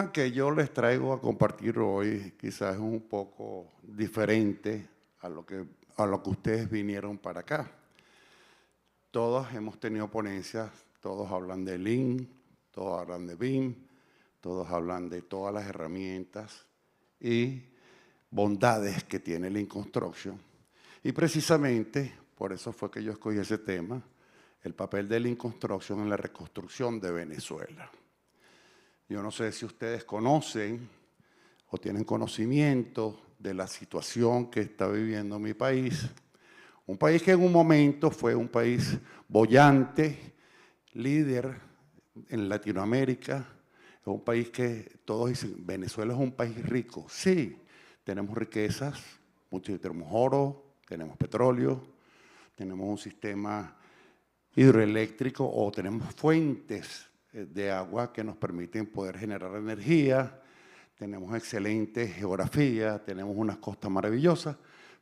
tema que yo les traigo a compartir hoy quizás es un poco diferente a lo que ustedes vinieron para acá. Todos hemos tenido ponencias, todos hablan de Lean, todos hablan de BIM, todos hablan de todas las herramientas y bondades que tiene Lean Construction. Y precisamente por eso fue que yo escogí ese tema, el papel de Lean Construction en la reconstrucción de Venezuela. Yo no sé si ustedes conocen o tienen conocimiento de la situación que está viviendo mi país. Un país que en un momento fue un país boyante, líder en Latinoamérica. Es un país que todos dicen, Venezuela es un país rico. Sí, tenemos riquezas, tenemos oro, tenemos petróleo, tenemos un sistema hidroeléctrico o tenemos fuentes de agua que nos permiten poder generar energía, tenemos excelente geografía, tenemos unas costas maravillosas,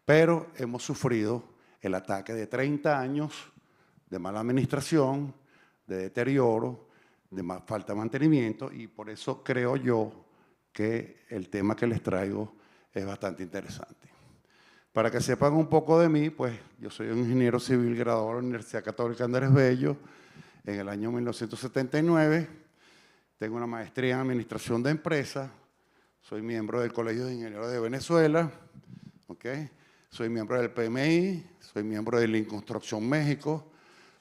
pero hemos sufrido el ataque de 30 años de mala administración, de deterioro, de falta de mantenimiento, y por eso creo yo que el tema que les traigo es bastante interesante. Para que sepan un poco de mí, pues yo soy un ingeniero civil graduado de la Universidad Católica Andrés Bello en el año 1979. Tengo una maestría en Administración de Empresas. Soy miembro del Colegio de Ingenieros de Venezuela. Soy miembro del PMI, soy miembro de Lean Construction México.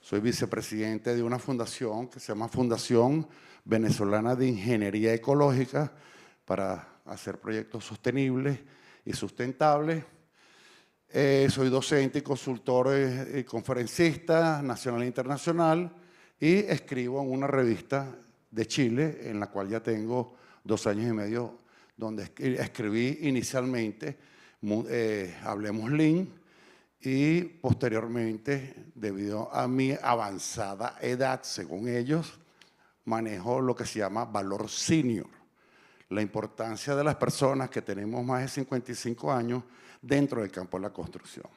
Soy vicepresidente de una fundación que se llama Fundación Venezolana de Ingeniería Ecológica para hacer proyectos sostenibles y sustentables. Soy docente y consultor y conferencista nacional e internacional y escribo en una revista de Chile, en la cual ya tengo 2 años y medio, donde escribí inicialmente Hablemos Lean y posteriormente, debido a mi avanzada edad, según ellos, manejo lo que se llama valor senior, la importancia de las personas que tenemos más de 55 años dentro del campo de la construcción.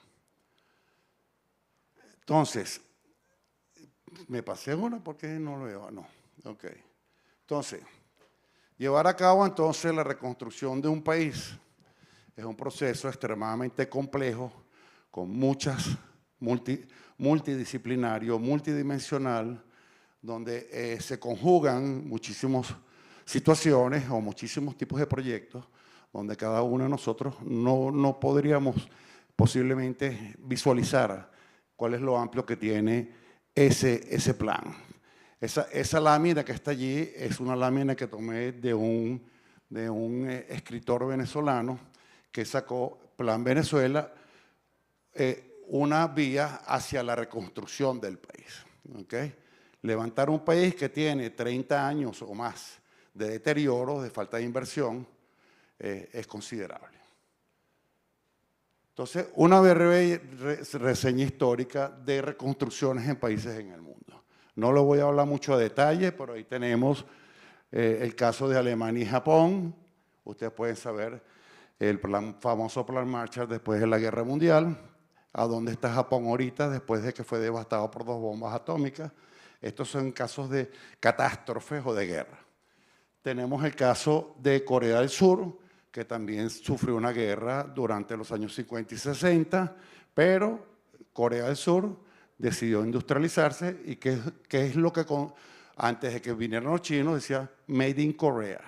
Entonces, ¿me pasé una? ¿Por qué no lo veo? No, ok. Entonces, llevar a cabo entonces la reconstrucción de un país es un proceso extremadamente complejo, con muchas multidisciplinario, multidimensional, donde se conjugan muchísimas situaciones o muchísimos tipos de proyectos, donde cada uno de nosotros no podríamos posiblemente visualizar cuál es lo amplio que tiene ese plan. Esa lámina que está allí es una lámina que tomé de un escritor venezolano que sacó Plan Venezuela, una vía hacia la reconstrucción del país. Levantar un país que tiene 30 años o más de deterioro, de falta de inversión, es considerable. Entonces, una breve reseña histórica de reconstrucciones en países en el mundo. No lo voy a hablar mucho a detalle, pero ahí tenemos el caso de Alemania y Japón. Ustedes pueden saber el famoso Plan Marshall después de la Guerra Mundial, a dónde está Japón ahorita después de que fue devastado por 2 bombas atómicas. Estos son casos de catástrofes o de guerra. Tenemos el caso de Corea del Sur, que también sufrió una guerra durante los años 50 y 60, pero Corea del Sur decidió industrializarse y ¿qué es lo que antes de que vinieran los chinos decía Made in Korea?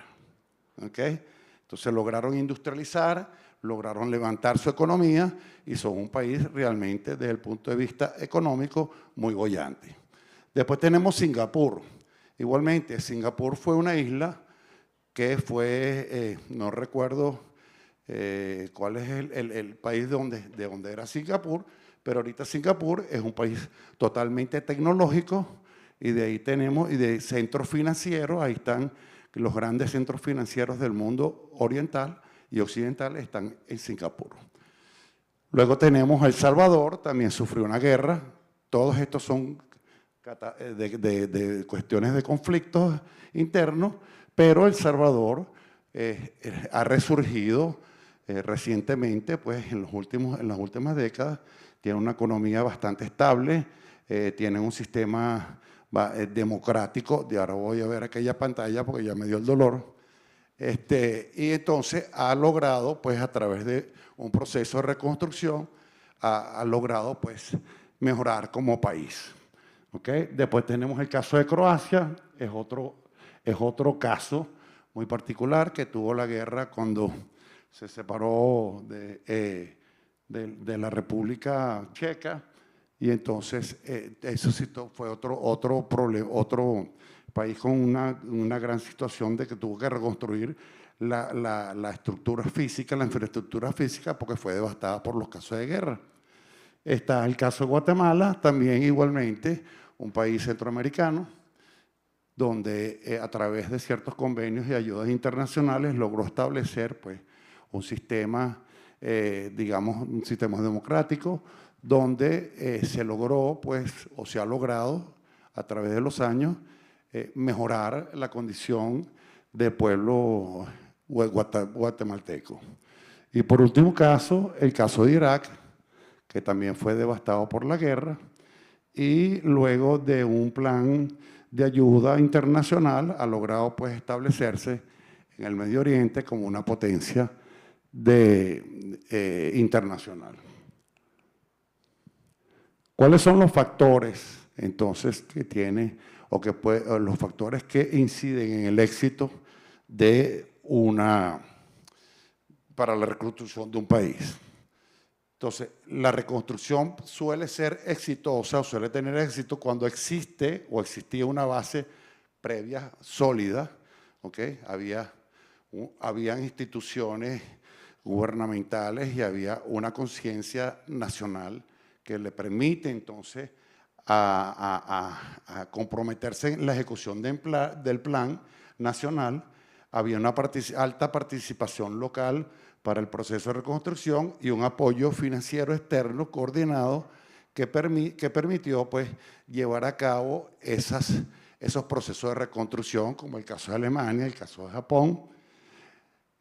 Entonces lograron industrializar, lograron levantar su economía y son un país realmente desde el punto de vista económico muy boyante. Después tenemos Singapur. Igualmente, Singapur fue una isla que fue, no recuerdo cuál es el país de donde era Singapur, pero ahorita Singapur es un país totalmente tecnológico y de ahí tenemos, y de centros financieros, ahí están los grandes centros financieros del mundo oriental y occidental están en Singapur. Luego tenemos El Salvador, también sufrió una guerra, todos estos son de cuestiones de conflictos internos, pero El Salvador ha resurgido recientemente, pues en las últimas décadas, tiene una economía bastante estable, tiene un sistema democrático, de ahora voy a ver aquella pantalla porque ya me dio el dolor, Y entonces ha logrado, pues a través de un proceso de reconstrucción, ha logrado pues mejorar como país. ¿Okay? Después tenemos el caso de Croacia, es otro caso muy particular que tuvo la guerra cuando se separó de la República Checa, y entonces eso sí fue otro país con una gran situación de que tuvo que reconstruir la estructura física, la infraestructura física, porque fue devastada por los casos de guerra. Está el caso de Guatemala, también igualmente un país centroamericano, donde a través de ciertos convenios y ayudas internacionales logró establecer pues, un sistema, digamos, un sistema democrático, donde se logró, pues, o se ha logrado a través de los años, mejorar la condición del pueblo guatemalteco. Y por último caso, el caso de Irak, que también fue devastado por la guerra, y luego de un plan de ayuda internacional ha logrado pues establecerse en el Medio Oriente como una potencia internacional. ¿Cuáles son los factores entonces que tiene o los factores que inciden en el éxito para la reconstrucción de un país? Entonces, la reconstrucción suele ser exitosa o suele tener éxito cuando existe o existía una base previa sólida, ¿ok? Habían instituciones gubernamentales y había una conciencia nacional que le permite entonces a comprometerse en la ejecución del plan nacional. Había una alta participación local para el proceso de reconstrucción y un apoyo financiero externo coordinado que permitió pues, llevar a cabo esos procesos de reconstrucción, como el caso de Alemania, el caso de Japón,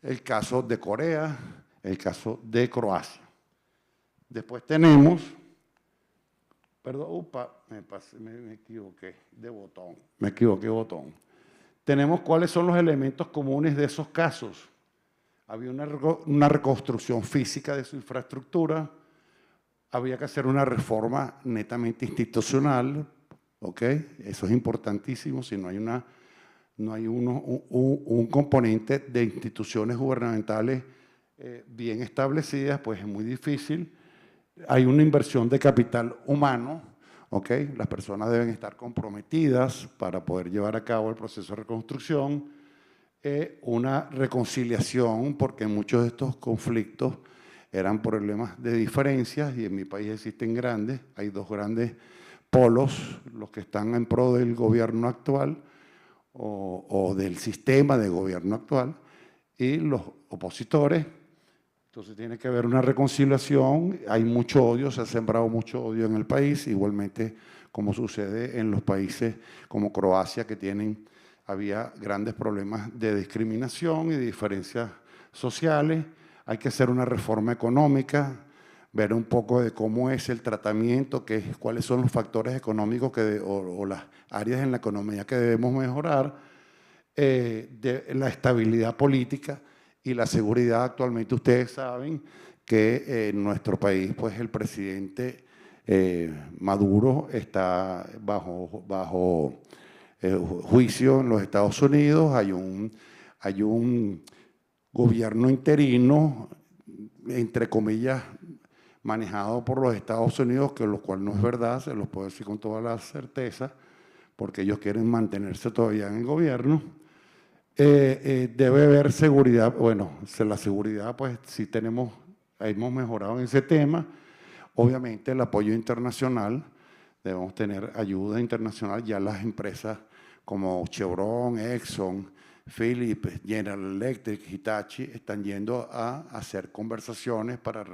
el caso de Corea, el caso de Croacia. Después tenemos, perdón, me equivoqué de botón, Tenemos cuáles son los elementos comunes de esos casos. Había una reconstrucción física de su infraestructura, había que hacer una reforma netamente institucional, ¿ok? Eso es importantísimo, si no hay, un componente de instituciones gubernamentales bien establecidas, pues es muy difícil. Hay una inversión de capital humano, ¿ok? Las personas deben estar comprometidas para poder llevar a cabo el proceso de reconstrucción. Una reconciliación, porque muchos de estos conflictos eran problemas de diferencias y en mi país existen hay dos grandes polos, los que están en pro del gobierno actual o del sistema de gobierno actual y los opositores. Entonces tiene que haber una reconciliación, hay mucho odio, se ha sembrado mucho odio en el país, igualmente como sucede en los países como Croacia que había grandes problemas de discriminación y de diferencias sociales. Hay que hacer una reforma económica, ver un poco de cómo es el tratamiento, cuáles son los factores económicos o las áreas en la economía que debemos mejorar, de la estabilidad política y la seguridad. Actualmente ustedes saben que en nuestro país pues el presidente Maduro está bajo juicio en los Estados Unidos. Hay un gobierno interino, entre comillas, manejado por los Estados Unidos, lo cual no es verdad, se los puedo decir con toda la certeza, porque ellos quieren mantenerse todavía en el gobierno. Debe haber seguridad. Bueno, la seguridad, pues sí hemos mejorado en ese tema. Obviamente el apoyo internacional, debemos tener ayuda internacional. Ya las empresas como Chevron, Exxon, Philips, General Electric, Hitachi están yendo a hacer conversaciones para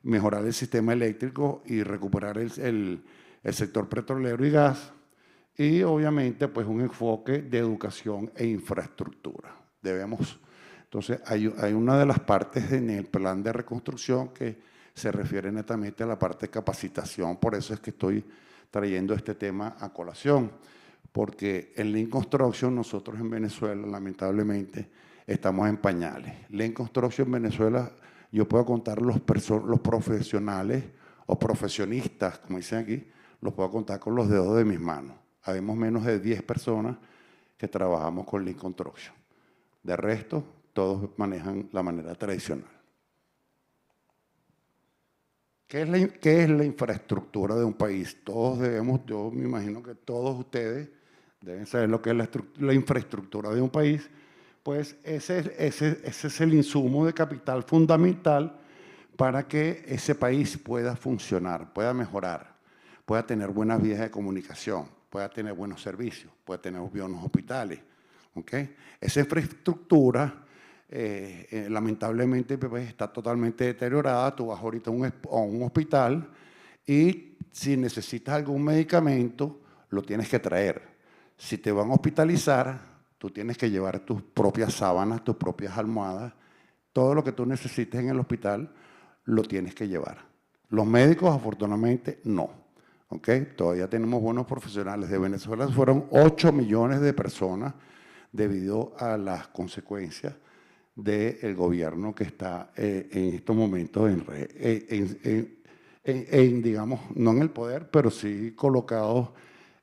mejorar el sistema eléctrico y recuperar el sector petrolero y gas. Y obviamente pues un enfoque de educación e infraestructura. Entonces hay una de las partes en el plan de reconstrucción que se refiere netamente a la parte de capacitación, por eso es que estoy trayendo este tema a colación. porque en Lean Construction nosotros en Venezuela, lamentablemente, estamos en pañales. Lean Construction en Venezuela, yo puedo contar los profesionales o profesionistas, como dicen aquí, los puedo contar con los dedos de mis manos. Habemos menos de 10 personas que trabajamos con Lean Construction. De resto, todos manejan la manera tradicional. ¿Qué es la infraestructura de un país? Todos debemos, yo me imagino que todos ustedes deben saber lo que es la infraestructura de un país. Pues ese es el insumo de capital fundamental para que ese país pueda funcionar, pueda mejorar, pueda tener buenas vías de comunicación, pueda tener buenos servicios, pueda tener buenos hospitales. ¿Okay? Esa infraestructura, lamentablemente, pues, está totalmente deteriorada. Tú vas ahorita a un hospital y si necesitas algún medicamento, lo tienes que traer. Si te van a hospitalizar, tú tienes que llevar tus propias sábanas, tus propias almohadas. Todo lo que tú necesites en el hospital, lo tienes que llevar. Los médicos, afortunadamente, no. ¿Okay? Todavía tenemos buenos profesionales. De Venezuela fueron 8 millones de personas debido a las consecuencias del gobierno que está en estos momentos digamos, no en el poder, pero sí colocado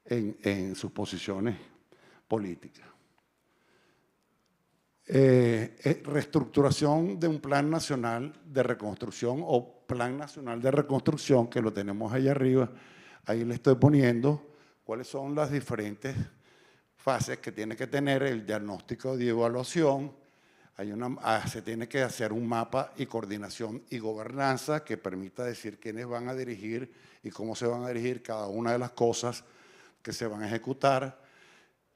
en sus posiciones políticas. Reestructuración de un plan nacional de reconstrucción o plan nacional de reconstrucción, que lo tenemos ahí arriba. Ahí le estoy poniendo cuáles son las diferentes fases que tiene que tener el diagnóstico de evaluación. Se tiene que hacer un mapa y coordinación y gobernanza que permita decir quiénes van a dirigir y cómo se van a dirigir cada una de las cosas que se van a ejecutar.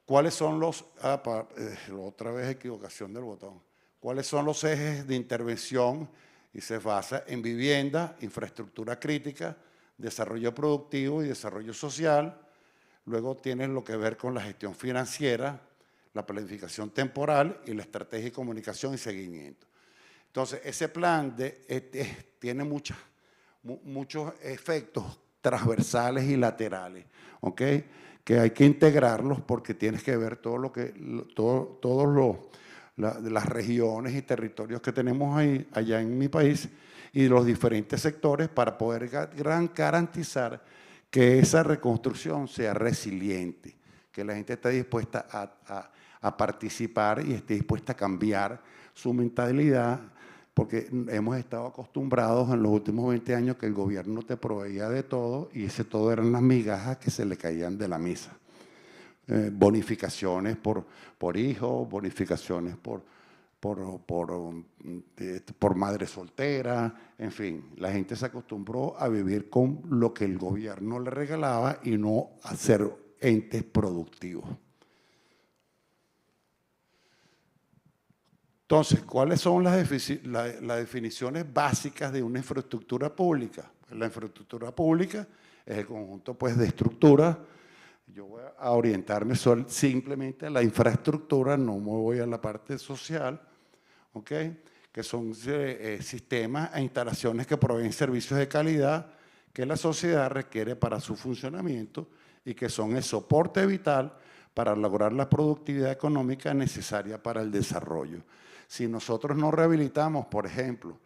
¿Cuáles son otra vez equivocación del botón? ¿Cuáles son los ejes de intervención? Y se basa en vivienda, infraestructura crítica, desarrollo productivo y desarrollo social. Luego tienes lo que ver con la gestión financiera, la planificación temporal y la estrategia de comunicación y seguimiento. Entonces, ese plan tiene muchos efectos transversales y laterales, ¿ok? Que hay que integrarlos porque tienes que ver las regiones y territorios que tenemos allá en mi país y los diferentes sectores para poder garantizar que esa reconstrucción sea resiliente, que la gente esté dispuesta a participar y esté dispuesta a cambiar su mentalidad, porque hemos estado acostumbrados en los últimos 20 años que el gobierno te proveía de todo y ese todo eran las migajas que se le caían de la mesa. Bonificaciones por hijos, bonificaciones por madre soltera, en fin, la gente se acostumbró a vivir con lo que el gobierno le regalaba y no a ser entes productivos. Entonces, ¿cuáles son las definiciones básicas de una infraestructura pública? La infraestructura pública es el conjunto pues, de estructuras. Yo voy a orientarme simplemente a la infraestructura, no me voy a la parte social, ¿okay? Que son sistemas e instalaciones que proveen servicios de calidad que la sociedad requiere para su funcionamiento y que son el soporte vital para lograr la productividad económica necesaria para el desarrollo. Si nosotros no rehabilitamos, por ejemplo,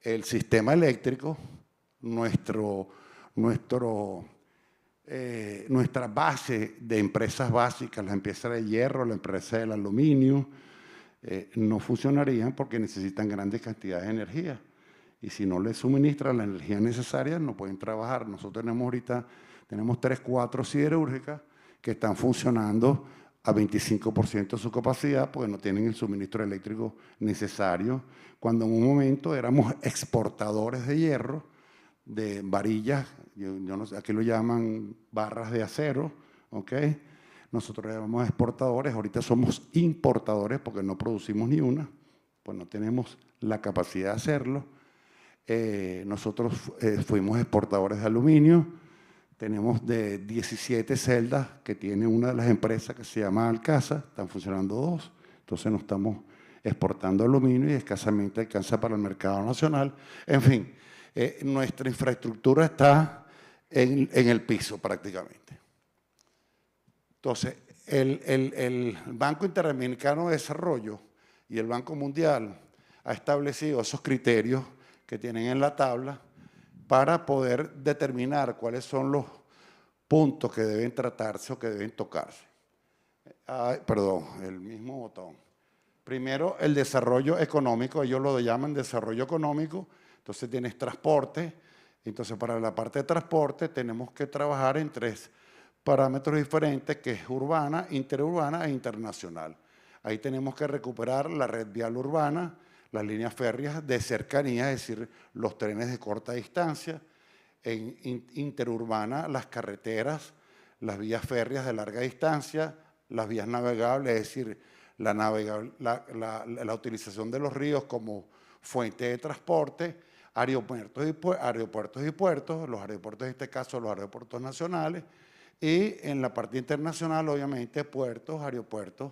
el sistema eléctrico, nuestra base de empresas básicas, la empresa de hierro, la empresa del aluminio, no funcionarían porque necesitan grandes cantidades de energía. Y si no les suministran la energía necesaria, no pueden trabajar. Nosotros tenemos 3, 4 siderúrgicas que están funcionando a 25% de su capacidad porque no tienen el suministro eléctrico necesario, cuando en un momento éramos exportadores de hierro, de varillas, yo no sé, aquí lo llaman barras de acero, ¿ok? Nosotros éramos exportadores, ahorita somos importadores porque no producimos ni una, pues no tenemos la capacidad de hacerlo. Nosotros fuimos exportadores de aluminio. Tenemos de 17 celdas que tiene una de las empresas que se llama Alcasa, están funcionando 2, entonces no estamos exportando aluminio y escasamente alcanza para el mercado nacional. En fin, nuestra infraestructura está en el piso prácticamente. Entonces, el Banco Interamericano de Desarrollo y el Banco Mundial ha establecido esos criterios que tienen en la tabla para poder determinar cuáles son los puntos que deben tratarse o que deben tocarse. Perdón, el mismo botón. Primero, el desarrollo económico, ellos lo llaman desarrollo económico, entonces tienes transporte, entonces para la parte de transporte tenemos que trabajar en 3 parámetros diferentes, que es urbana, interurbana e internacional. Ahí tenemos que recuperar la red vial urbana, las líneas férreas de cercanía, es decir, los trenes de corta distancia, en interurbana las carreteras, las vías férreas de larga distancia, las vías navegables, es decir, la utilización de los ríos como fuente de transporte, aeropuertos y puertos, los aeropuertos en este caso los aeropuertos nacionales, y en la parte internacional obviamente puertos, aeropuertos,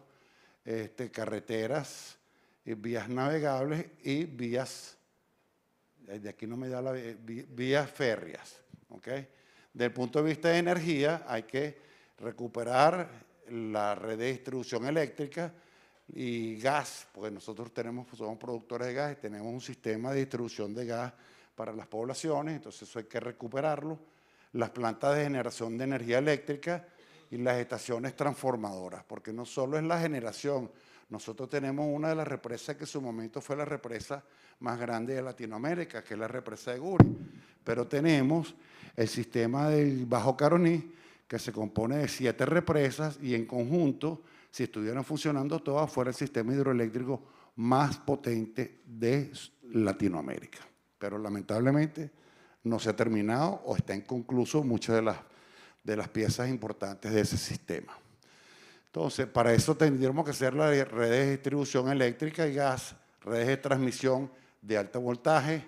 carreteras, vías navegables y vías, de aquí no me da vías férreas, ¿ok? Desde el punto de vista de energía hay que recuperar la red de distribución eléctrica y gas, porque nosotros somos productores de gas y tenemos un sistema de distribución de gas para las poblaciones, entonces eso hay que recuperarlo, las plantas de generación de energía eléctrica y las estaciones transformadoras, porque no solo es la generación, nosotros tenemos una de las represas que en su momento fue la represa más grande de Latinoamérica, que es la represa de Guri, pero tenemos el sistema del Bajo Caroní, que se compone de 7 represas y en conjunto, si estuvieran funcionando todas, fuera el sistema hidroeléctrico más potente de Latinoamérica. Pero lamentablemente no se ha terminado o está inconcluso muchas de las piezas importantes de ese sistema. Entonces, para eso tendríamos que hacer las redes de distribución eléctrica y gas, redes de transmisión de alto voltaje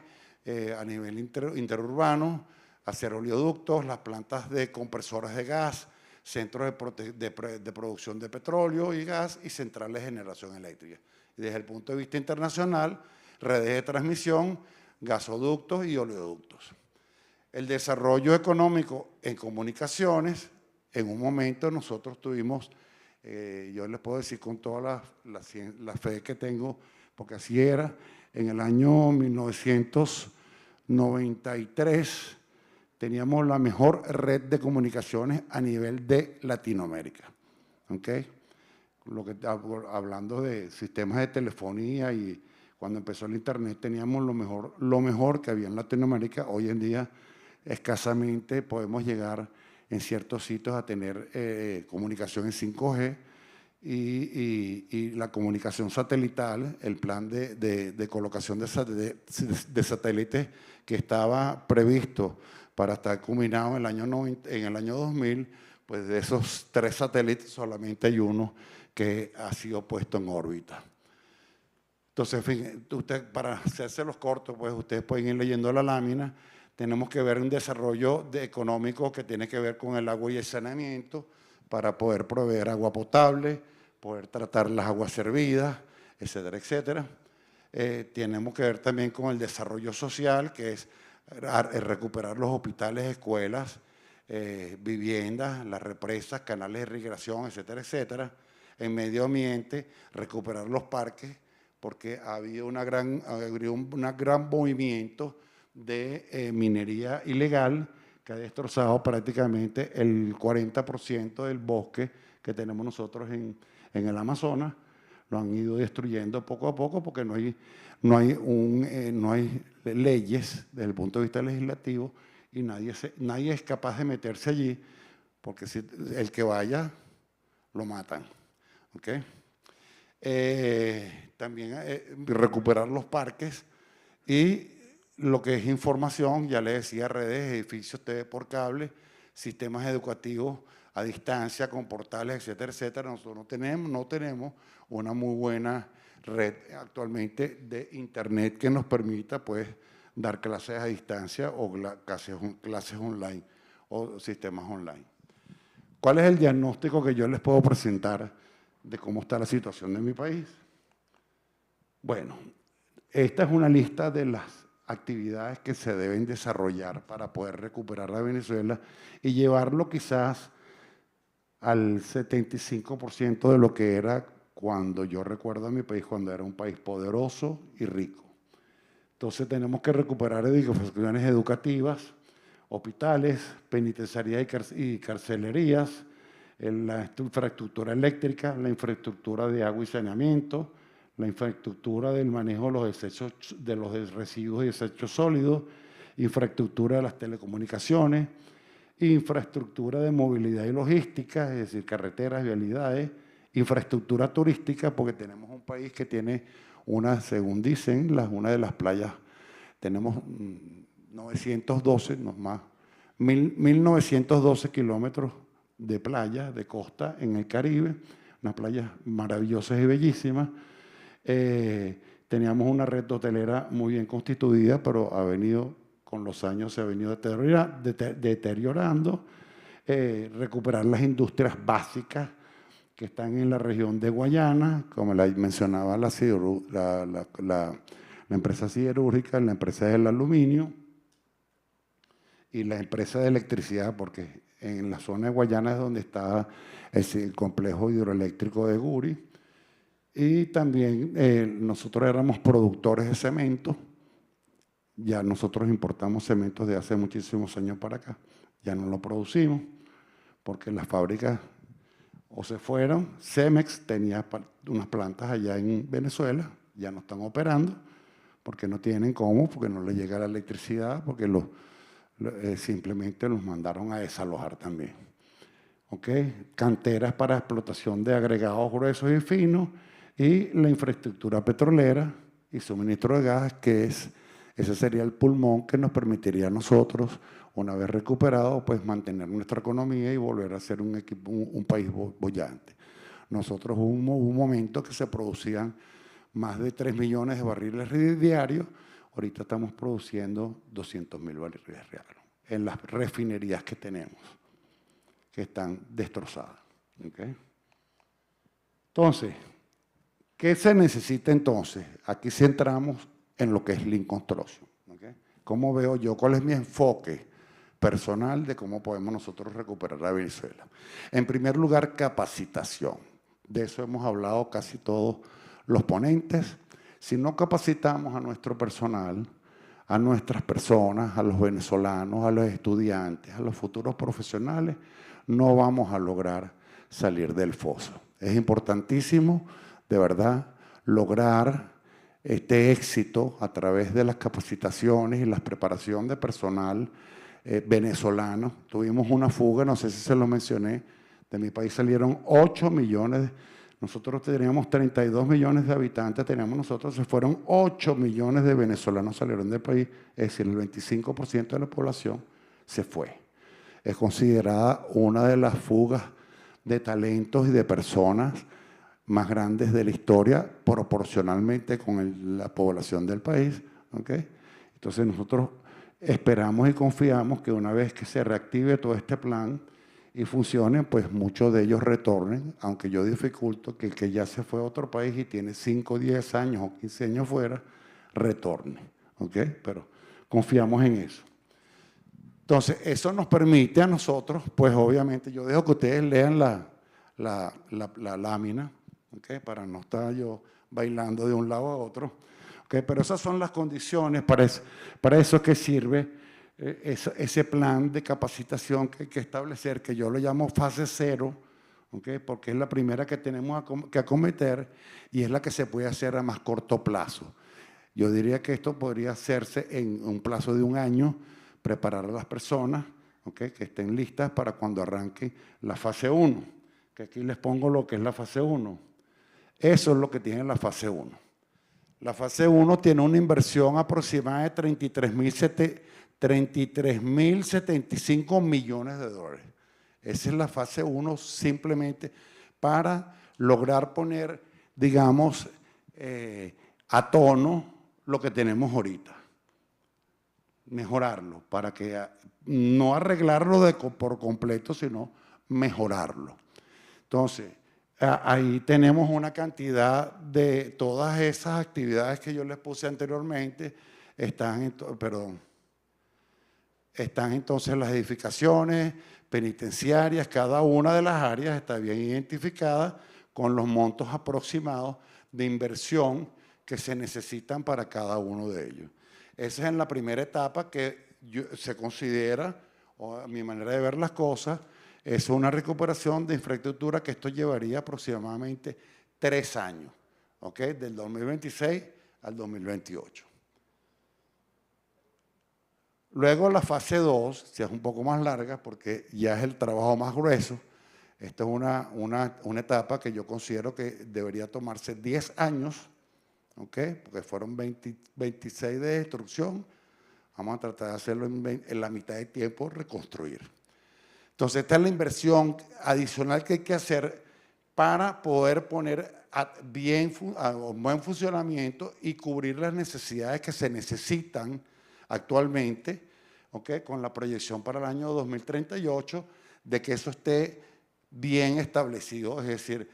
a nivel interurbano, hacer oleoductos, las plantas de compresoras de gas, centros de producción de petróleo y gas y centrales de generación eléctrica. Y desde el punto de vista internacional, redes de transmisión, gasoductos y oleoductos. El desarrollo económico en comunicaciones, en un momento nosotros tuvimos, yo les puedo decir con toda la fe que tengo, porque así era, en el año 1993 teníamos la mejor red de comunicaciones a nivel de Latinoamérica. ¿Okay? Hablando de sistemas de telefonía y cuando empezó el internet teníamos lo mejor que había en Latinoamérica. Hoy en día escasamente podemos llegar en ciertos sitios a tener comunicación en 5G y la comunicación satelital, el plan de colocación de satélites que estaba previsto para estar culminado en el año 2000, pues de esos 3 satélites solamente hay uno que ha sido puesto en órbita. Entonces, en fin, para hacerse los cortos, pues ustedes pueden ir leyendo la lámina. Tenemos que ver un desarrollo económico que tiene que ver con el agua y el saneamiento para poder proveer agua potable, poder tratar las aguas servidas, etcétera, etcétera. Tenemos que ver también con el desarrollo social, que es recuperar los hospitales, escuelas, viviendas, las represas, canales de irrigación, etcétera, etcétera. En medio ambiente, recuperar los parques, porque ha habido un gran movimiento de minería ilegal que ha destrozado prácticamente el 40% del bosque que tenemos nosotros en el Amazonas. Lo han ido destruyendo poco a poco porque no hay leyes desde el punto de vista legislativo y nadie es capaz de meterse allí porque si el que vaya lo matan. ¿Okay? También recuperar los parques y lo que es información, ya les decía, redes, edificios, TV por cable, sistemas educativos a distancia con portales, etcétera, etcétera. Nosotros no tenemos una muy buena red actualmente de internet que nos permita pues dar clases a distancia o clases online o sistemas online. ¿Cuál es el diagnóstico que yo les puedo presentar de cómo está la situación de mi país? Bueno, esta es una lista de las actividades que se deben desarrollar para poder recuperar a Venezuela y llevarlo quizás al 75% de lo que era cuando yo recuerdo a mi país, cuando era un país poderoso y rico. Entonces tenemos que recuperar edificaciones educativas, hospitales, penitenciarías y carcelerías, la infraestructura eléctrica, la infraestructura de agua y saneamiento, la infraestructura del manejo de los desechos, de los residuos y desechos sólidos, infraestructura de las telecomunicaciones, infraestructura de movilidad y logística, es decir, carreteras, vialidades, infraestructura turística, porque tenemos un país que tiene según dicen, una de las playas, tenemos 912, no más, 1912 kilómetros de playa, de costa en el Caribe, unas playas maravillosas y bellísimas. Teníamos una red hotelera muy bien constituida, pero con los años se ha venido deteriorando. Recuperar las industrias básicas que están en la región de Guayana, como la mencionaba la empresa siderúrgica, la empresa del aluminio y la empresa de electricidad, porque en la zona de Guayana es donde está el complejo hidroeléctrico de Guri. Y también nosotros éramos productores de cemento. Ya nosotros importamos cementos de hace muchísimos años para acá. Ya no lo producimos porque las fábricas o se fueron. Cemex tenía unas plantas allá en Venezuela, ya no están operando porque no tienen cómo, porque no les llega la electricidad, porque simplemente los mandaron a desalojar también. ¿Okay? Canteras para explotación de agregados gruesos y finos y la infraestructura petrolera y suministro de gas, ese sería el pulmón que nos permitiría a nosotros, una vez recuperado, pues mantener nuestra economía y volver a ser un país boyante. Nosotros hubo un momento que se producían más de 3 millones de barriles diarios, ahorita estamos produciendo 200.000 barriles diarios en las refinerías que tenemos, que están destrozadas. ¿Okay? Entonces, ¿qué se necesita entonces? Aquí centramos en lo que es Lean Construction. ¿Okay? ¿Cómo veo yo? ¿Cuál es mi enfoque personal de cómo podemos nosotros recuperar a Venezuela? En primer lugar, capacitación. De eso hemos hablado casi todos los ponentes. Si no capacitamos a nuestro personal, a nuestras personas, a los venezolanos, a los estudiantes, a los futuros profesionales, no vamos a lograr salir del foso. Es importantísimo, de verdad, lograr este éxito a través de las capacitaciones y la preparación de personal venezolano. Tuvimos una fuga, no sé si se lo mencioné, de mi país salieron 8 millones, nosotros teníamos 32 millones de habitantes, se fueron 8 millones de venezolanos salieron del país, es decir, el 25% de la población se fue. Es considerada una de las fugas de talentos y de personas más grandes de la historia, proporcionalmente con la población del país. ¿Okay? Entonces nosotros esperamos y confiamos que una vez que se reactive todo este plan y funcione, pues muchos de ellos retornen, aunque yo dificulto que el que ya se fue a otro país y tiene 5, 10 años o 15 años fuera, retorne. ¿Okay? Pero confiamos en eso. Entonces, eso nos permite a nosotros, pues obviamente, yo dejo que ustedes lean la lámina, ¿okay? Para no estar yo bailando de un lado a otro. ¿Okay? Pero esas son las condiciones para eso que sirve ese plan de capacitación que hay que establecer, que yo lo llamo fase 0, ¿okay? Porque es la primera que tenemos que acometer y es la que se puede hacer a más corto plazo. Yo diría que esto podría hacerse en un plazo de 1 año, preparar a las personas, ¿okay? Que estén listas para cuando arranque la fase 1, que aquí les pongo lo que es la fase 1. Eso es lo que tiene la fase 1. La fase 1 tiene una inversión aproximada de 33.075 millones de dólares. Esa es la fase 1 simplemente para lograr poner, digamos, a tono lo que tenemos ahorita. Mejorarlo, para que no arreglarlo por completo, sino mejorarlo. Entonces, ahí tenemos una cantidad de todas esas actividades que yo les puse anteriormente, están en Están entonces las edificaciones penitenciarias, cada una de las áreas está bien identificada con los montos aproximados de inversión que se necesitan para cada uno de ellos. Esa es en la primera etapa que se considera, o a mi manera de ver las cosas, es una recuperación de infraestructura que esto llevaría aproximadamente 3 años, ¿ok? Del 2026 al 2028. Luego la fase 2, si es un poco más larga, porque ya es el trabajo más grueso. Esta es una etapa que yo considero que debería tomarse 10 años, ¿ok? Porque fueron 26 de destrucción. Vamos a tratar de hacerlo en la mitad de tiempo, reconstruir. Entonces, esta es la inversión adicional que hay que hacer para poder poner buen funcionamiento y cubrir las necesidades que se necesitan actualmente, ¿okay? Con la proyección para el año 2038 de que eso esté bien establecido, es decir,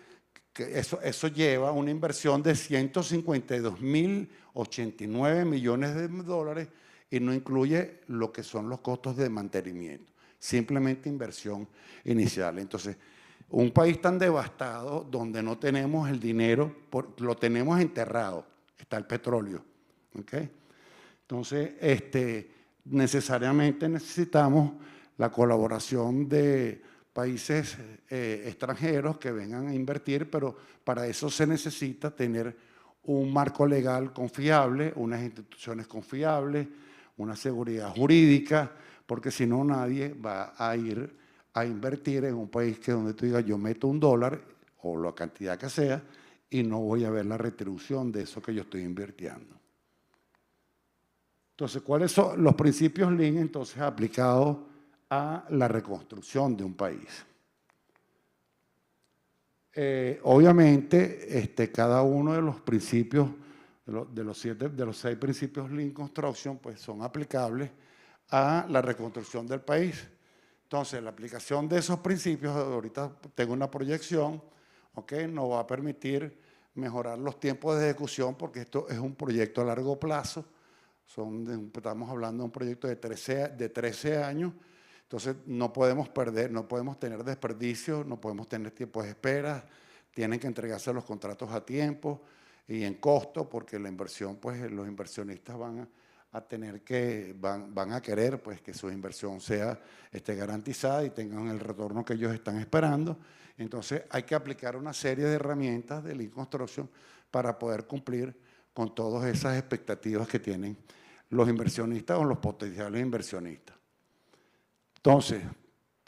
que eso lleva una inversión de 152.089 millones de dólares y no incluye lo que son los costos de mantenimiento, simplemente inversión inicial. Entonces, un país tan devastado donde no tenemos el dinero, lo tenemos enterrado, está el petróleo, ¿ok? Entonces, necesariamente necesitamos la colaboración de países extranjeros que vengan a invertir, pero para eso se necesita tener un marco legal confiable, unas instituciones confiables, una seguridad jurídica, porque si no nadie va a ir a invertir en un país que donde tú digas yo meto $1 o la cantidad que sea y no voy a ver la retribución de eso que yo estoy invirtiendo. Entonces, ¿cuáles son los principios Lean entonces aplicados a la reconstrucción de un país? Obviamente, cada uno de los principios, de los 6 principios Lean Construction, pues son aplicables a la reconstrucción del país. Entonces, la aplicación de esos principios, ahorita tengo una proyección, ¿ok? Nos va a permitir mejorar los tiempos de ejecución porque esto es un proyecto a largo plazo. Estamos hablando de un proyecto de 13 años, entonces no podemos perder, no podemos tener desperdicios, no podemos tener tiempos de espera, tienen que entregarse los contratos a tiempo y en costo, porque la inversión, pues los inversionistas van a querer pues, que su inversión esté garantizada y tengan el retorno que ellos están esperando. Entonces hay que aplicar una serie de herramientas de Lean Construction para poder cumplir con todas esas expectativas que tienen los inversionistas o los potenciales inversionistas. Entonces,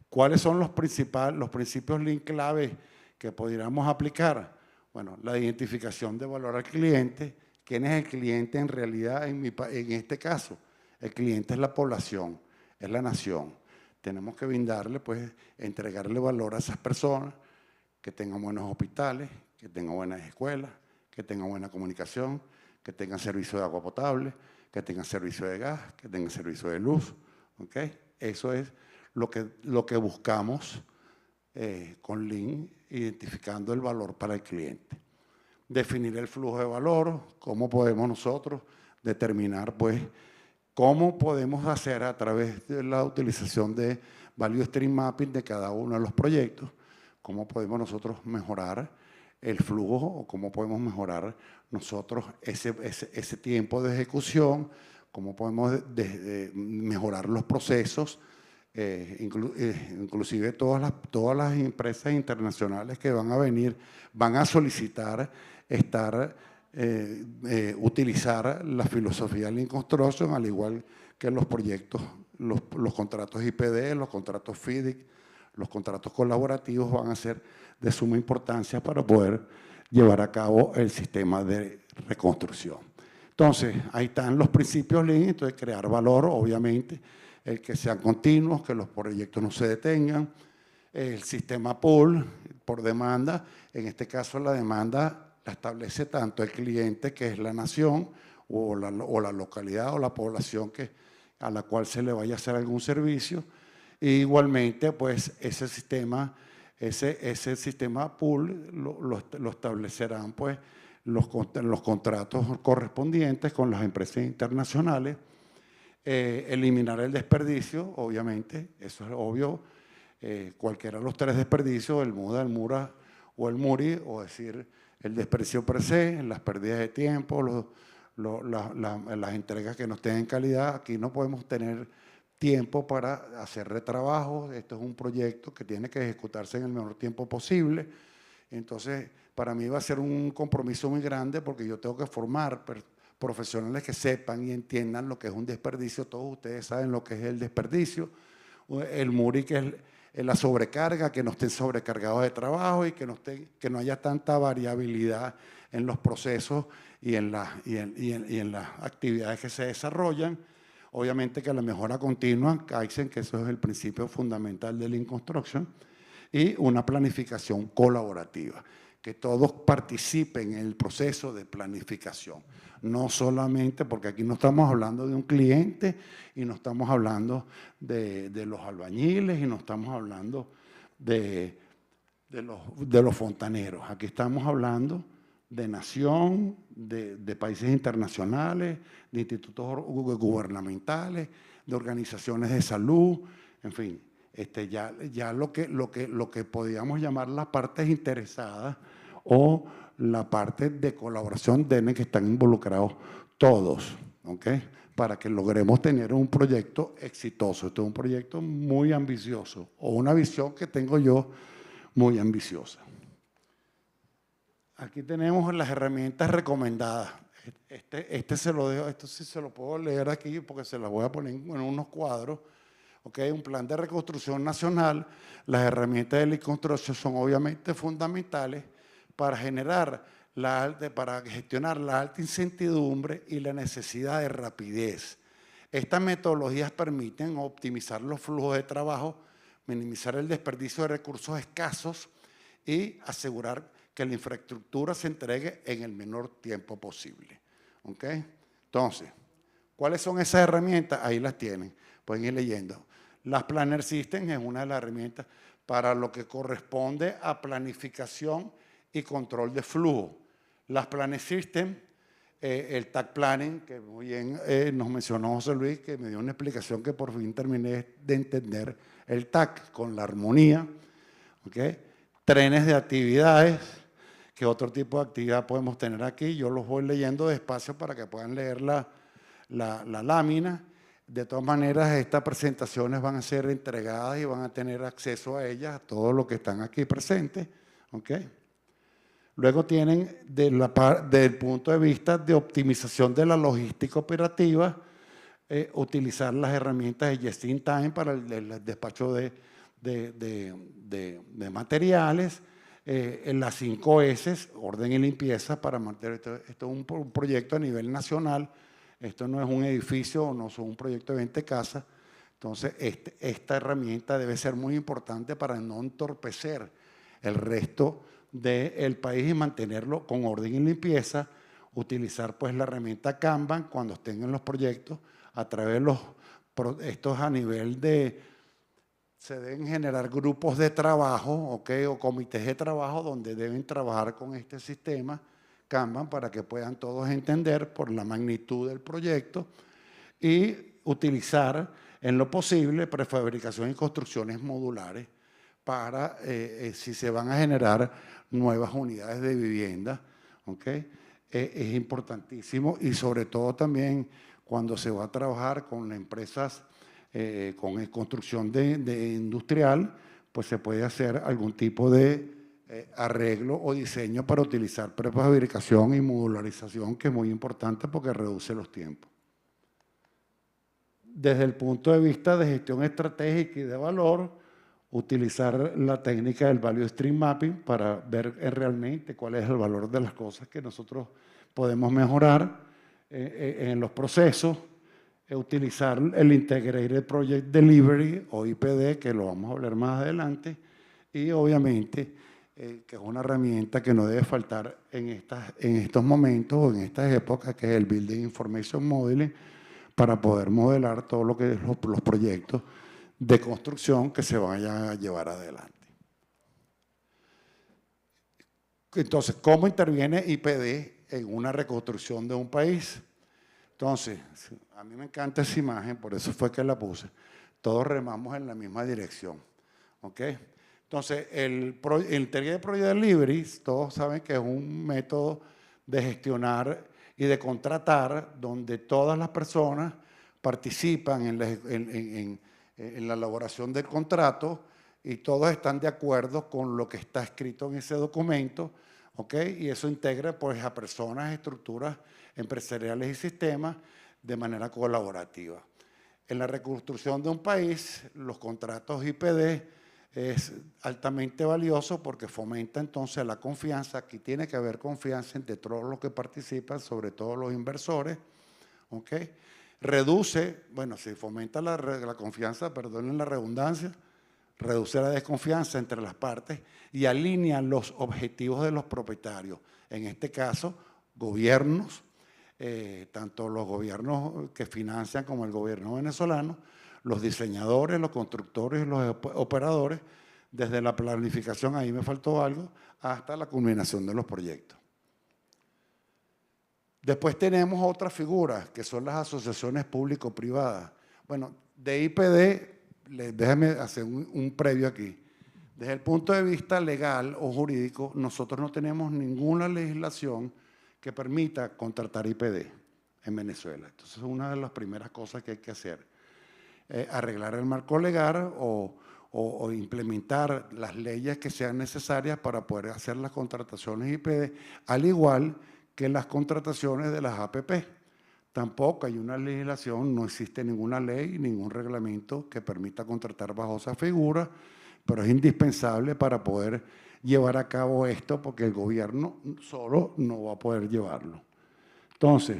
¿cuáles son los principios Lean clave que podríamos aplicar? Bueno, la identificación de valor al cliente. ¿Quién es el cliente en realidad en este caso? El cliente es la población, es la nación. Tenemos que brindarle, pues, entregarle valor a esas personas, que tengan buenos hospitales, que tengan buenas escuelas, que tengan buena comunicación, que tengan servicio de agua potable, que tengan servicio de gas, que tengan servicio de luz, ¿ok? Eso es lo que buscamos con Lean, identificando el valor para el cliente. Definir el flujo de valor, cómo podemos nosotros determinar, pues, cómo podemos hacer a través de la utilización de Value Stream Mapping de cada uno de los proyectos, cómo podemos nosotros mejorar el flujo o cómo podemos mejorar nosotros ese tiempo de ejecución, cómo podemos mejorar los procesos, inclusive todas las empresas internacionales que van a venir, van a solicitar utilizar la filosofía Lean Construction, al igual que los proyectos, los contratos IPD, los contratos FIDIC, los contratos colaborativos van a ser de suma importancia para poder llevar a cabo el sistema de reconstrucción. Entonces, ahí están los principios Lean, entonces crear valor, obviamente, el que sean continuos, que los proyectos no se detengan, el sistema pool por demanda, en este caso la demanda la establece tanto el cliente, que es la nación, o la localidad o la población a la cual se le vaya a hacer algún servicio. E igualmente, pues ese sistema pool lo establecerán pues los contratos correspondientes con las empresas internacionales, eliminar el desperdicio, obviamente, eso es obvio. Cualquiera de los tres desperdicios, el MUDA, el MURA o el MURI, o decir, el desperdicio per se, las pérdidas de tiempo, las entregas que no tengan calidad. Aquí no podemos tener tiempo para hacer retrabajo. Esto es un proyecto que tiene que ejecutarse en el menor tiempo posible. Entonces, para mí va a ser un compromiso muy grande porque yo tengo que formar profesionales que sepan y entiendan lo que es un desperdicio. Todos ustedes saben lo que es el desperdicio. El MURI, que es la sobrecarga, que no estén sobrecargados de trabajo y que no haya tanta variabilidad en los procesos y en las actividades que se desarrollan. Obviamente que la mejora continua, Kaizen, que eso es el principio fundamental del Lean Construction, y una planificación colaborativa, que todos participen en el proceso de planificación. No solamente, porque aquí no estamos hablando de un cliente y no estamos hablando de los albañiles y no estamos hablando de los fontaneros. Aquí estamos hablando de nación, de países internacionales, de institutos gubernamentales, de organizaciones de salud, en fin. Ya lo que podríamos llamar las partes interesadas o la parte de colaboración deben que estar involucrados todos, ¿ok? Para que logremos tener un proyecto exitoso. Esto es un proyecto muy ambicioso, o una visión que tengo yo muy ambiciosa. Aquí tenemos las herramientas recomendadas. Se lo dejo, esto sí se lo puedo leer aquí porque se las voy a poner en unos cuadros. Okay, un plan de reconstrucción nacional. Las herramientas de Lean Construction son obviamente fundamentales para para gestionar la alta incertidumbre y la necesidad de rapidez. Estas metodologías permiten optimizar los flujos de trabajo, minimizar el desperdicio de recursos escasos y asegurar que la infraestructura se entregue en el menor tiempo posible. ¿Okay? Entonces, ¿cuáles son esas herramientas? Ahí las tienen, pueden ir leyendo. Las Planner Systems es una de las herramientas para lo que corresponde a planificación y control de flujo. Las Planner Systems, el TAC Planning, que muy bien nos mencionó José Luis, que me dio una explicación que por fin terminé de entender el TAC con la armonía. ¿Okay? Trenes de actividades, que otro tipo de actividad podemos tener aquí. Yo los voy leyendo despacio para que puedan leer la lámina. De todas maneras, estas presentaciones van a ser entregadas y van a tener acceso a ellas, a todos los que están aquí presentes. ¿Okay? Luego tienen, desde el punto de vista de optimización de la logística operativa, utilizar las herramientas de Just in Time para el despacho de materiales, en las 5 S, orden y limpieza, para mantener esto es un proyecto a nivel nacional. Esto no es un edificio, no es un proyecto de 20 casas. Entonces, esta herramienta debe ser muy importante para no entorpecer el resto del país y mantenerlo con orden y limpieza. Utilizar pues la herramienta Kanban cuando estén en los proyectos, a través de estos a nivel se deben generar grupos de trabajo, ¿okay? O comités de trabajo donde deben trabajar con este sistema Kanban para que puedan todos entender por la magnitud del proyecto y utilizar en lo posible prefabricación y construcciones modulares para si se van a generar nuevas unidades de vivienda. ¿Okay? Es importantísimo y sobre todo también cuando se va a trabajar con empresas con construcción de industrial, pues se puede hacer algún tipo de arreglo o diseño para utilizar prefabricación y modularización, que es muy importante porque reduce los tiempos. Desde el punto de vista de gestión estratégica y de valor, utilizar la técnica del Value Stream Mapping para ver realmente cuál es el valor de las cosas que nosotros podemos mejorar en los procesos. Utilizar el Integrated Project Delivery o IPD, que lo vamos a hablar más adelante, y obviamente que es una herramienta que no debe faltar en estos momentos o en estas épocas, que es el Building Information Modeling, para poder modelar todo lo que es los proyectos de construcción que se vayan a llevar adelante. Entonces, ¿cómo interviene IPD en una reconstrucción de un país? Entonces, a mí me encanta esa imagen, por eso fue que la puse. Todos remamos en la misma dirección, ¿ok? Entonces, el Integrated Project Delivery, todos saben que es un método de gestionar y de contratar donde todas las personas participan en la elaboración del contrato y todos están de acuerdo con lo que está escrito en ese documento, ¿ok? Y eso integra pues, a personas, estructuras empresariales y sistemas de manera colaborativa. En la reconstrucción de un país, los contratos IPD es altamente valioso porque fomenta entonces la confianza. Aquí tiene que haber confianza entre todos los que participan, sobre todo los inversores, ¿ok? Reduce, bueno, si fomenta la confianza, perdonen la redundancia, reduce la desconfianza entre las partes y alinea los objetivos de los propietarios. En este caso, gobiernos, tanto los gobiernos que financian como el gobierno venezolano, los diseñadores, los constructores y los operadores, desde la planificación, ahí me faltó algo, hasta la culminación de los proyectos. Después tenemos otras figuras, que son las asociaciones público-privadas. Bueno, de IPD, déjame hacer un previo aquí. Desde el punto de vista legal o jurídico, nosotros no tenemos ninguna legislación que permita contratar IPD en Venezuela. Entonces, es una de las primeras cosas que hay que hacer. Arreglar el marco legal o implementar las leyes que sean necesarias para poder hacer las contrataciones IPD, al igual que las contrataciones de las APP. Tampoco hay una legislación, no existe ninguna ley, ningún reglamento que permita contratar bajo esa figura, pero es indispensable para poder llevar a cabo esto porque el gobierno solo no va a poder llevarlo. Entonces,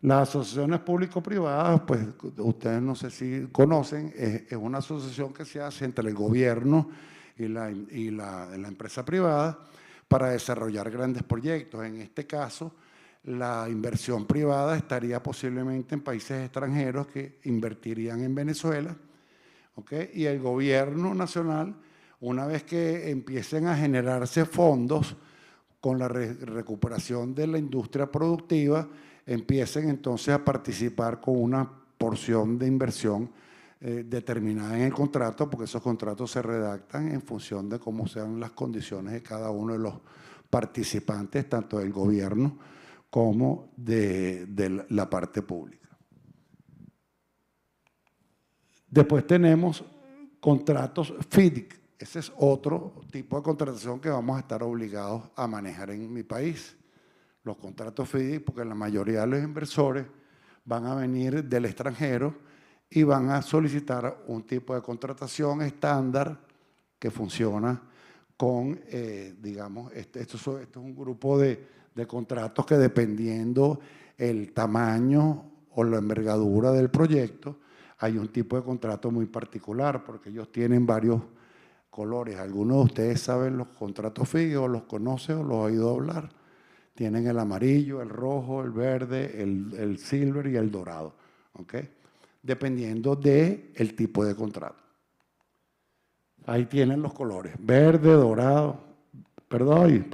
las asociaciones público-privadas, pues ustedes no sé si conocen, es una asociación que se hace entre el gobierno y la empresa privada para desarrollar grandes proyectos. En este caso, la inversión privada estaría posiblemente en países extranjeros que invertirían en Venezuela, ¿ok? Y el gobierno nacional, una vez que empiecen a generarse fondos con la recuperación de la industria productiva, empiecen entonces a participar con una porción de inversión determinada en el contrato, porque esos contratos se redactan en función de cómo sean las condiciones de cada uno de los participantes, tanto del gobierno como de la parte pública. Después tenemos contratos FIDIC. Ese es otro tipo de contratación que vamos a estar obligados a manejar en mi país. Los contratos FIDIC, porque la mayoría de los inversores van a venir del extranjero y van a solicitar un tipo de contratación estándar que funciona con, digamos, esto es un grupo de contratos que dependiendo el tamaño o la envergadura del proyecto, hay un tipo de contrato muy particular porque ellos tienen varios colores. Algunos de ustedes saben los contratos FIDIC o los conocen o los han oído hablar. Tienen el amarillo, el rojo, el verde, el silver y el dorado, ¿ok? Dependiendo del tipo de contrato. Ahí tienen los colores, verde, dorado, perdón,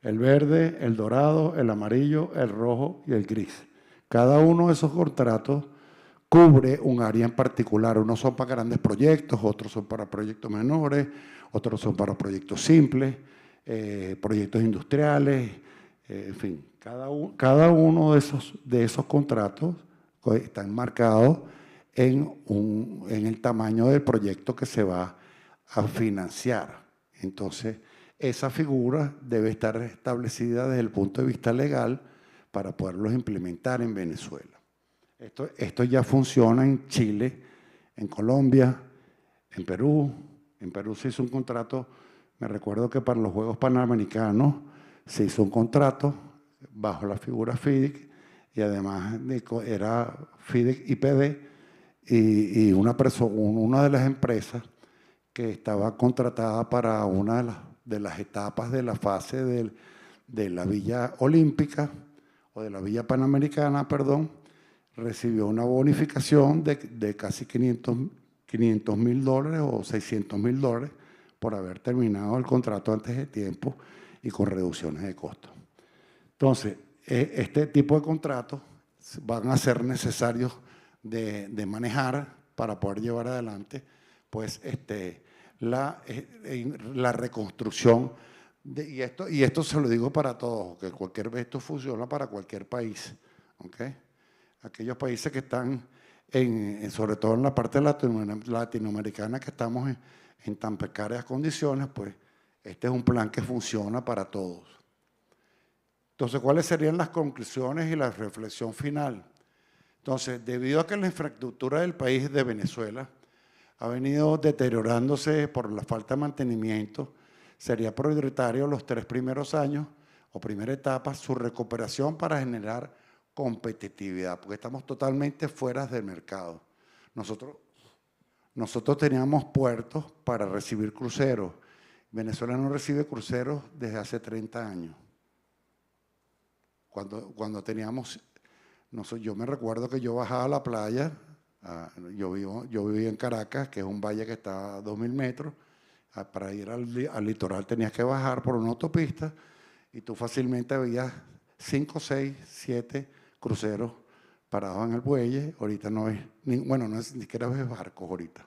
el verde, el dorado, el amarillo, el rojo y el gris. Cada uno de esos contratos cubre un área en particular. Unos son para grandes proyectos, otros son para proyectos menores, otros son para proyectos simples, proyectos industriales, en fin. Cada uno de esos contratos están marcados en el tamaño del proyecto que se va a financiar. Entonces, esa figura debe estar establecida desde el punto de vista legal para poderlos implementar en Venezuela. Esto ya funciona en Chile, en Colombia, en Perú. En Perú se hizo un contrato, me recuerdo que para los Juegos Panamericanos se hizo un contrato bajo la figura FIDIC y además era FIDIC IPD y una de las empresas que estaba contratada para una de las etapas de la fase de la Villa Olímpica o de la Villa Panamericana, perdón, recibió una bonificación de casi $500.000 o $600.000 por haber terminado el contrato antes de tiempo y con reducciones de costos. Entonces, este tipo de contratos van a ser necesarios de manejar para poder llevar adelante pues, la reconstrucción. Y esto se lo digo para todos, que esto funciona para cualquier país. ¿Okay? Aquellos países que están, sobre todo en la parte latinoamericana, que estamos en tan precarias condiciones, pues este es un plan que funciona para todos. Entonces, ¿cuáles serían las conclusiones y la reflexión final? Entonces, debido a que la infraestructura del país de Venezuela ha venido deteriorándose por la falta de mantenimiento, sería prioritario los 3 primeros años o primera etapa su recuperación para generar competitividad, porque estamos totalmente fuera del mercado. Nosotros teníamos puertos para recibir cruceros. Venezuela no recibe cruceros desde hace 30 años. Cuando teníamos, yo me recuerdo que yo bajaba a la playa, yo vivía en Caracas, que es un valle que está a 2.000 metros, para ir al litoral tenías que bajar por una autopista y tú fácilmente veías 5, 6, 7 cruceros parados en el buey. Ahorita no es, ni siquiera ves barcos ahorita.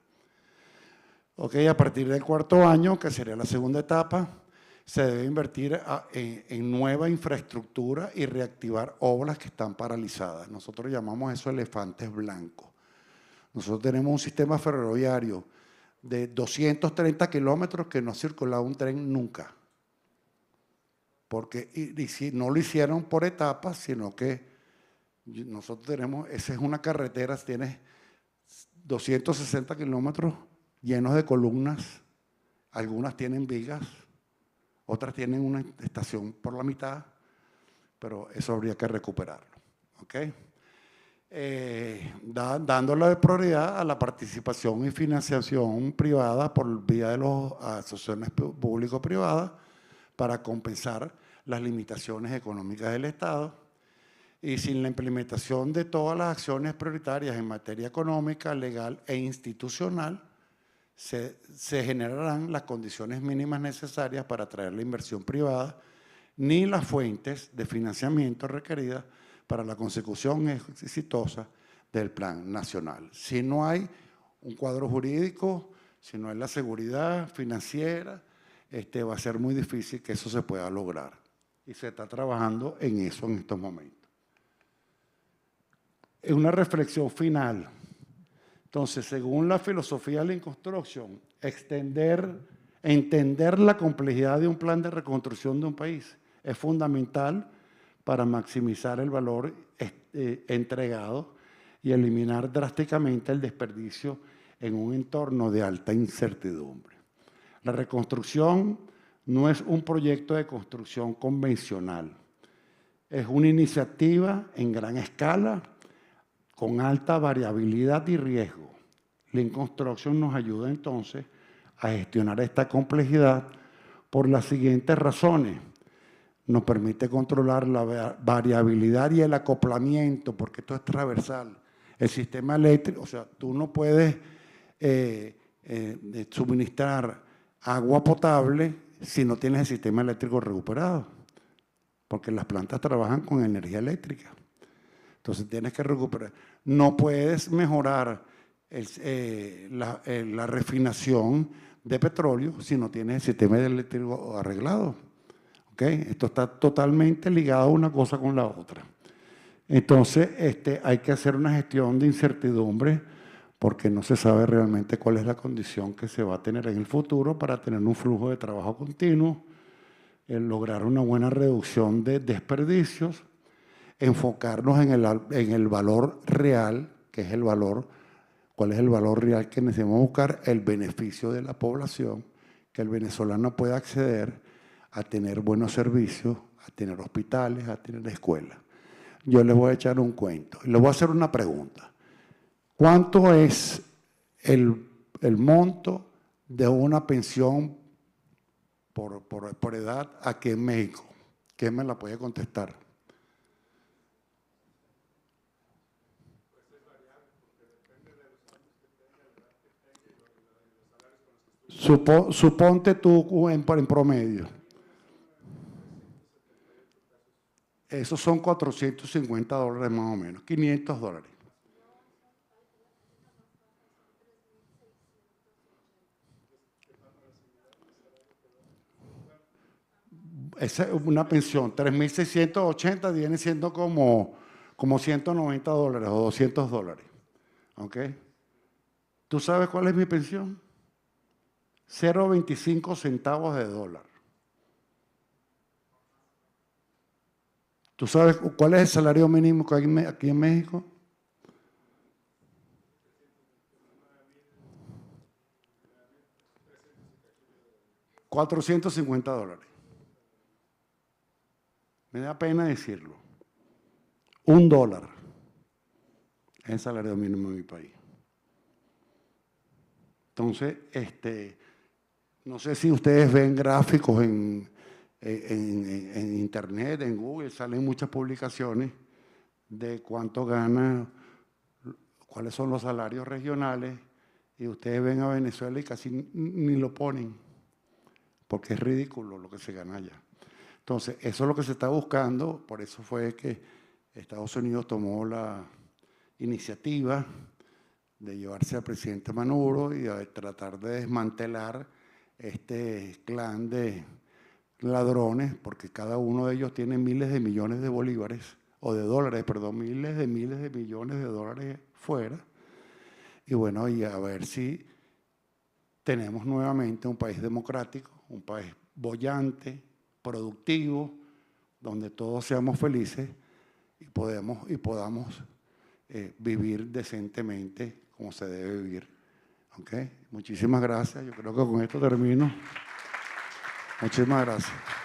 Ok, a partir del 4.º año, que sería la segunda etapa, se debe invertir en nueva infraestructura y reactivar obras que están paralizadas. Nosotros llamamos eso elefantes blancos. Nosotros tenemos un sistema ferroviario de 230 kilómetros que no ha circulado un tren nunca. Porque no lo hicieron por etapas, sino que nosotros tenemos, esa es una carretera, tiene 260 kilómetros llenos de columnas, algunas tienen vigas, otras tienen una estación por la mitad, pero eso habría que recuperarlo. ¿Okay? Dándole prioridad a la participación y financiación privada por vía de las asociaciones público-privadas para compensar las limitaciones económicas del Estado. Y sin la implementación de todas las acciones prioritarias en materia económica, legal e institucional, se generarán las condiciones mínimas necesarias para atraer la inversión privada, ni las fuentes de financiamiento requeridas para la consecución exitosa del plan nacional. Si no hay un cuadro jurídico, si no hay la seguridad financiera, va a ser muy difícil que eso se pueda lograr. Y se está trabajando en eso en estos momentos. Es una reflexión final. Entonces, según la filosofía de la Construction, entender la complejidad de un plan de reconstrucción de un país es fundamental para maximizar el valor entregado y eliminar drásticamente el desperdicio en un entorno de alta incertidumbre. La reconstrucción no es un proyecto de construcción convencional, es una iniciativa en gran escala con alta variabilidad y riesgo. Lean Construction nos ayuda entonces a gestionar esta complejidad por las siguientes razones. Nos permite controlar la variabilidad y el acoplamiento, porque esto es transversal. El sistema eléctrico, o sea, tú no puedes suministrar agua potable si no tienes el sistema eléctrico recuperado, porque las plantas trabajan con energía eléctrica. Entonces tienes que recuperar. No puedes mejorar la refinación de petróleo si no tienes el sistema eléctrico arreglado. ¿Okay? Esto está totalmente ligado una cosa con la otra. Entonces hay que hacer una gestión de incertidumbre porque no se sabe realmente cuál es la condición que se va a tener en el futuro para tener un flujo de trabajo continuo, lograr una buena reducción de desperdicios, enfocarnos en el valor real, que es el valor, cuál es el valor real que necesitamos buscar, el beneficio de la población, que el venezolano pueda acceder a tener buenos servicios, a tener hospitales, a tener escuelas. Yo les voy a echar un cuento. Les voy a hacer una pregunta. ¿Cuánto es el monto de una pensión por edad aquí en México? ¿Quién me la puede contestar? Suponte tú en promedio. Esos son $450 más o menos, $500. Esa es una pensión, 3.680 viene siendo como $190 o $200. ¿Ok? ¿Tú sabes cuál es mi pensión? 0.25 centavos de dólar. ¿Tú sabes cuál es el salario mínimo que hay aquí en México? $450. Me da pena decirlo. $1 es el salario mínimo en mi país. Entonces, no sé si ustedes ven gráficos en Internet, en Google, salen muchas publicaciones de cuánto gana, cuáles son los salarios regionales, y ustedes ven a Venezuela y casi ni lo ponen, porque es ridículo lo que se gana allá. Entonces, eso es lo que se está buscando, por eso fue que Estados Unidos tomó la iniciativa de llevarse al presidente Maduro y de tratar de desmantelar este clan de ladrones, porque cada uno de ellos tiene miles de millones de bolívares, o de dólares, perdón, miles de millones de dólares fuera. Y bueno, y a ver si tenemos nuevamente un país democrático, un país boyante, productivo, donde todos seamos felices y podamos vivir decentemente como se debe vivir. ¿Ok? Muchísimas gracias. Yo creo que con esto termino. Muchísimas gracias.